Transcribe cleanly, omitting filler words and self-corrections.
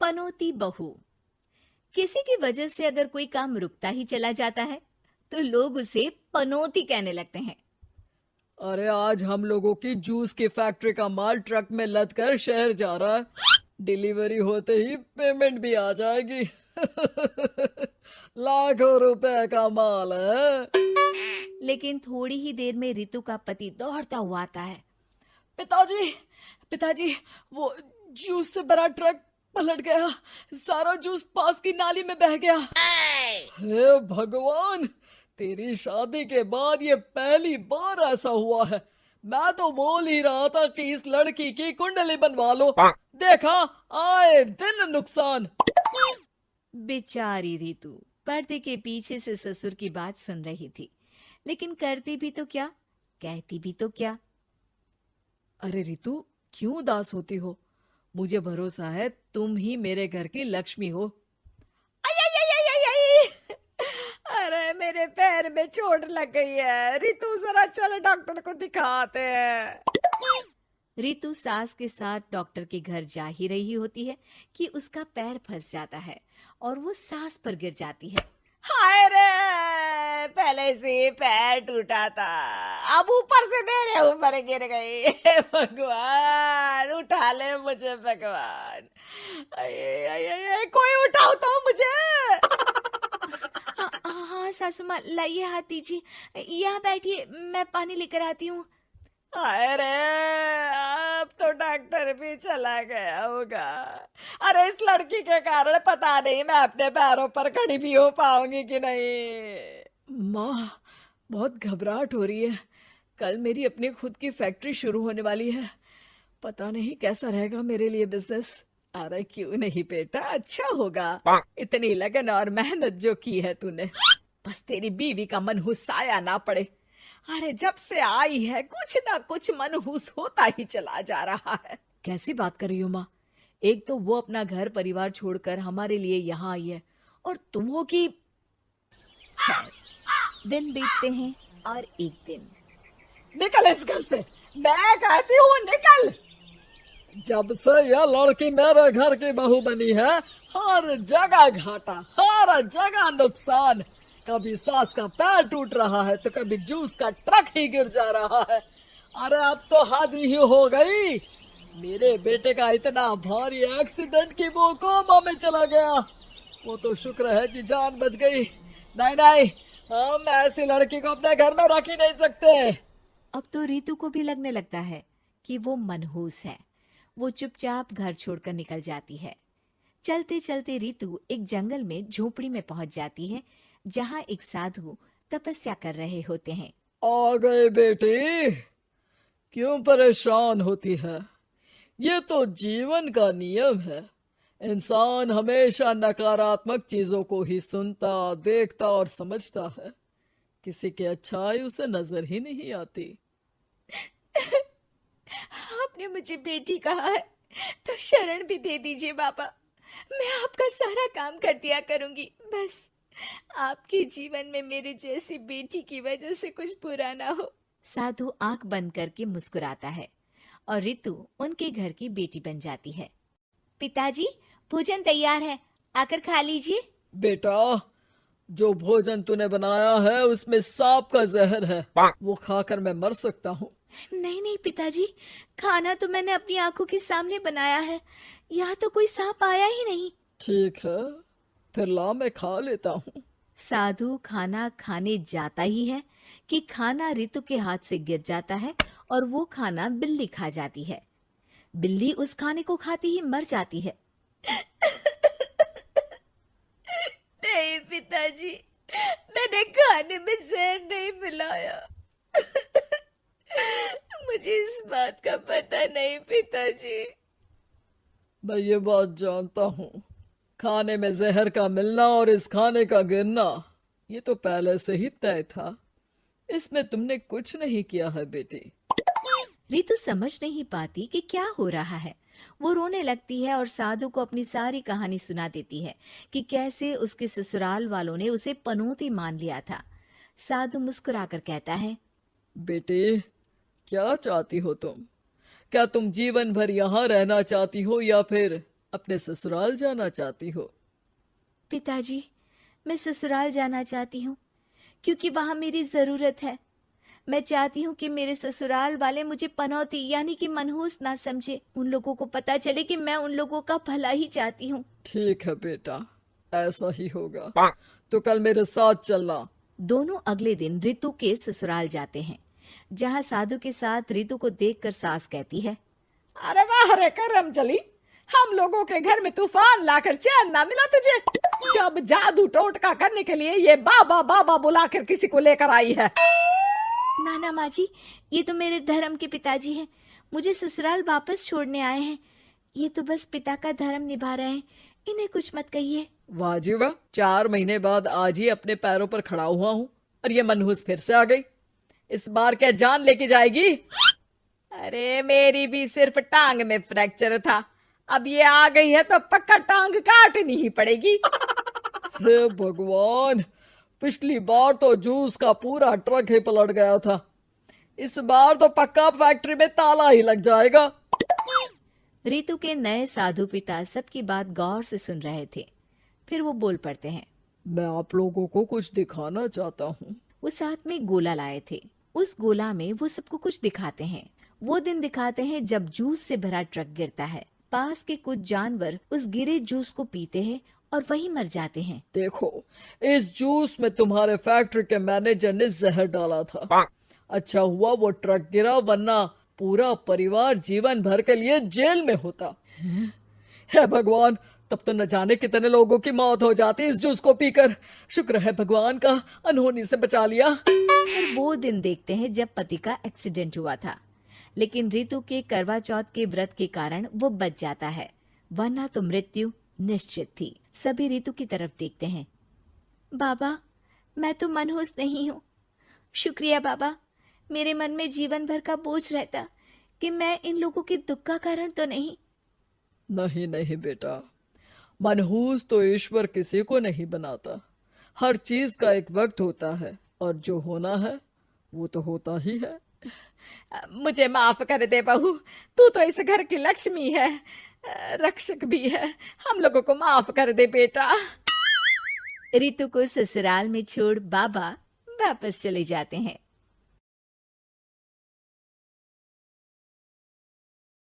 पनौती बहू। किसी की वजह से अगर कोई काम रुकता ही चला जाता है तो लोग उसे पनौती कहने लगते हैं। अरे आज हम लोगों की जूस की फैक्ट्री का माल ट्रक में लद कर शहर जा रहा है। डिलीवरी होते ही पेमेंट भी आ जाएगी। लाखों रुपए का माल है। लेकिन थोड़ी ही देर में रितु का पति दौड़ता हुआ आता है। पिताजी, पिताजी, वो जूस से भरा ट्रक पलट गया। सारा जूस पास की नाली में बह गया। हे भगवान, तेरी शादी के बाद ये पहली बार ऐसा हुआ है। मैं तो बोल ही रहा था कि इस लड़की की कुंडली बनवा लो। देखा, आए दिन नुकसान। बेचारी रितु पर्दे के पीछे से ससुर की बात सुन रही थी, लेकिन करती भी तो क्या, कहती भी तो क्या। अरे रितु, क्यों उदास होती हो? मुझे भरोसा है तुम ही मेरे घर की लक्ष्मी हो। आई आई आई आई आई आई! अरे मेरे पैर में चोट लग गई है रितु, जरा चल डॉक्टर को दिखाते हैं। रितु सास के साथ डॉक्टर के घर जा ही रही होती है कि उसका पैर फंस जाता है और वो सास पर गिर जाती है। हाय रे, पहले से पैर टूटा था, अब ऊपर से मेरे ऊपर गिर गई। हे भगवान, उठा ले मुझे भगवान। अये, अये, अये, कोई उठाओ तो मुझे। हाँ सासू माँ, लाइए हाथ दीजिए, यहाँ बैठिए, मैं पानी लेकर आती हूँ। अरे अब तो डॉक्टर भी चला गया होगा। अरे इस लड़की के कारण पता नहीं मैं अपने पैरों पर खड़ी भी हो पाऊंगी कि नहीं। माँ, बहुत घबराहट हो रही है। कल मेरी अपनी खुद की फैक्ट्री शुरू होने वाली है। पता नहीं कैसा रहेगा मेरे लिए बिजनेस। अरे क्यों नहीं बेटा, अच्छा होगा। इतनी लगन और मेहनत जो की है तूने, बस तेरी बीवी का मनहूस साया ना पड़े। अरे जब से आई है कुछ ना कुछ मनहूस होता ही चला जा रहा है। कैसी बात कर रही हो माँ? एक तो वो अपना घर परिवार छोड़कर हमारे लिए यहाँ आई है, और तुम हो कि... दिन बीतते हैं और एक दिन। निकल इस घर से, मैं कहती हूँ निकल। जब से यह लड़की मेरे घर की बहू बनी है, हर जगह घाटा, हर जगह नुकसान। कभी सास का पैर टूट रहा है तो कभी जूस का ट्रक ही गिर जा रहा है। अरे अब तो हद ही हो गई। मेरे बेटे का इतना भारी एक्सीडेंट कि वो कोमा में चला गया। वो तो शुक्र है कि जान बच गई। नहीं नहीं, हम ऐसी लड़की को अपने घर में रख ही नहीं सकते। अब तो रितु को भी लगने लगता है कि वो मनहूस है। वो चुपचाप घर छोड़कर निकल जाती है। चलते चलते रितु एक जंगल में झोपड़ी में पहुंच जाती है, जहां एक साधु तपस्या कर रहे होते हैं। आ गए बेटी, क्यों परेशान होती है? ये तो जीवन का नियम है। इंसान हमेशा नकारात्मक चीजों को ही सुनता, देखता और समझता है। किसी की अच्छाई उसे नजर ही नहीं आती। आपने मुझे बेटी कहा है तो शरण भी दे दीजिए बाबा। मैं आपका सारा काम कर दिया करूंगी, बस आपके जीवन में मेरे जैसी बेटी की वजह से कुछ बुरा ना हो। साधु आंख बंद करके मुस्कुराता है और रितु उनके घर की बेटी बन जाती है। पिताजी, भोजन तैयार है, आकर खा लीजिए। बेटा, जो भोजन तूने बनाया है उसमें सांप का जहर है, वो खाकर मैं मर सकता हूँ। नहीं नहीं पिताजी, खाना तो मैंने अपनी आंखों के सामने बनाया है, यहाँ तो कोई सांप आया ही नहीं। ठीक है, फिर ला मैं खा लेता हूँ। साधु खाना खाने जाता ही है कि खाना रितु के हाथ से गिर जाता है और वो खाना बिल्ली खा जाती है। बिल्ली उस खाने को खाती ही मर जाती है। नहीं पिताजी, मैंने खाने में जहर नहीं मिलाया। मुझे इस बात का पता नहीं पिताजी। मैं ये बात जानता हूँ। खाने में जहर का मिलना और इस खाने का गिरना, ये तो पहले से ही तय था। इसमें तुमने कुछ नहीं किया है बेटी। रितु समझ नहीं पाती कि क्या हो रहा है। वो रोने लगती है और साधु को अपनी सारी कहानी सुना देती है कि कैसे उसके ससुराल वालों ने उसे पनौती मान लिया था। साधु मुस्कुराकर कहता है, बेटी, क्या चाहती हो तुम? क्या तुम जीवन भर यहाँ रहना चाहती हो या फिर अपने ससुराल जाना चाहती हो? पिताजी, मैं ससुराल जाना चाहती हूँ क्योंकि वहां मेरी जरूरत है। मैं चाहती हूँ कि मेरे ससुराल वाले मुझे पनौती यानी कि मनहूस ना समझे। उन लोगों को पता चले कि मैं उन लोगों का भला ही चाहती हूँ। ठीक है बेटा, ऐसा ही होगा। तो कल मेरे साथ चलना। दोनों अगले दिन रितु के ससुराल जाते हैं, जहाँ साधु के साथ रितु को देखकर सास कहती है, अरे वाह रे करम चली, हम लोगों के घर में तूफान लाकर चैन ना मिला तुझे। जब जादू टोटका करने के लिए ये बाबा बाबा बुलाकर किसी को लेकर आई है। नाना माँ जी, ये तो मेरे धर्म के पिताजी हैं, मुझे ससुराल वापस छोड़ने आए हैं। ये तो बस पिता का धर्म निभा रहे हैं, इन्हें कुछ मत कहिए। वाह जी वाह, 4 महीने बाद आज ही अपने पैरों पर खड़ा हुआ हूँ और ये मनहूस फिर से आ गई। इस बार क्या जान लेके जाएगी? अरे मेरी भी सिर्फ टांग में फ्रैक्चर था, अब ये आ गई है तो पक्का टांग काटनी ही पड़ेगी। हे भगवान, पिछली बार तो जूस का पूरा ट्रक ही पलट गया था, इस बार तो पक्का फैक्ट्री में ताला ही लग जाएगा। रितु के नए साधु पिता सबकी बात गौर से सुन रहे थे। फिर वो बोल पड़ते हैं, मैं आप लोगों को कुछ दिखाना चाहता हूँ। वो साथ में गोला लाए थे। उस गोला में वो सबको कुछ दिखाते हैं। वो दिन दिखाते हैं जब जूस से भरा ट्रक गिरता है। पास के कुछ जानवर उस गिरे जूस को पीते हैं और वहीं मर जाते हैं। देखो, इस जूस में तुम्हारे फैक्ट्री के मैनेजर ने जहर डाला था। अच्छा हुआ वो ट्रक गिरा, वरना पूरा परिवार जीवन भर के लिए जेल में होता। हे भगवान, तब तो न जाने कितने लोगों की मौत हो जाती इस जूस को पीकर। शुक्र है भगवान का, अनहोनी से बचा लिया। और वो दिन देखते हैं जब पति का एक्सीडेंट हुआ था, लेकिन रितु के करवा चौथ के व्रत के कारण वो बच जाता है, वरना तो मृत्यु निश्चित थी। सभी रितु की तरफ देखते हैं। बाबा, मैं तो मनहूस नहीं हूँ। शुक्रिया बाबा, मेरे मन में जीवन भर का बोझ रहता कि मैं इन लोगों के दुख का कारण तो नहीं। नहीं नहीं बेटा, मनहूस तो ईश्वर किसी को नहीं बनाता। हर चीज का एक वक्त होता है और जो होना है वो तो होता ही है। मुझे माफ कर दे बहू, तू तो इस घर की लक्ष्मी है, रक्षक भी है। हम लोगों को माफ कर दे बेटा। रितु को ससुराल में छोड़ बाबा वापस चले जाते हैं।